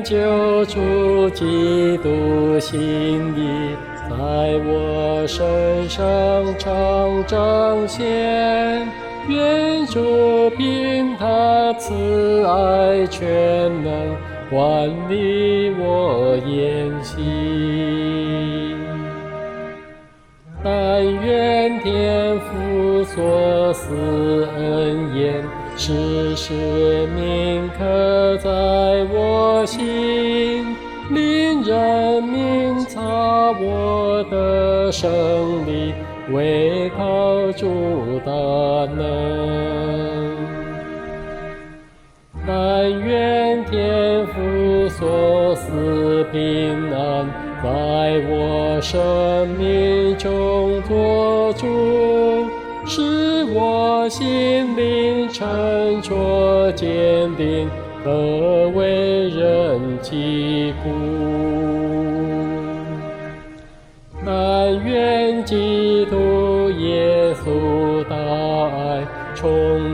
救主基督心意在我身上常彰显，愿主凭他慈爱全能管理我言行。但愿天父所赐恩言，时时铭刻在我心，令人明察我的胜利，唯靠主大能。但愿天父所赐平安，在我生命中作主，使我心灵沉着坚定，可为人疾苦。但愿基督耶稣大爱充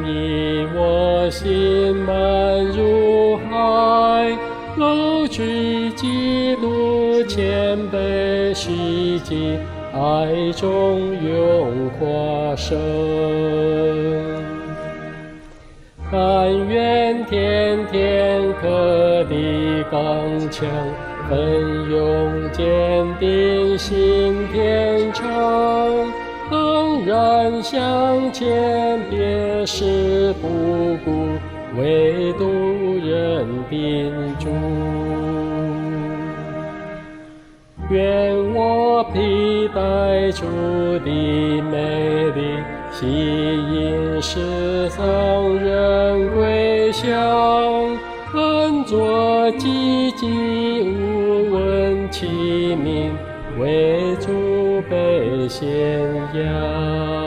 溢我心，漫入海，搂取基督谦卑希冀，爱中永华生。但愿天天克敌刚强，奋勇坚定心天长，昂然向前，别时不顾，唯独人秉烛。愿我披戴主的美丽，吸引世上人归向，安作积极无闻器皿，为主被献扬。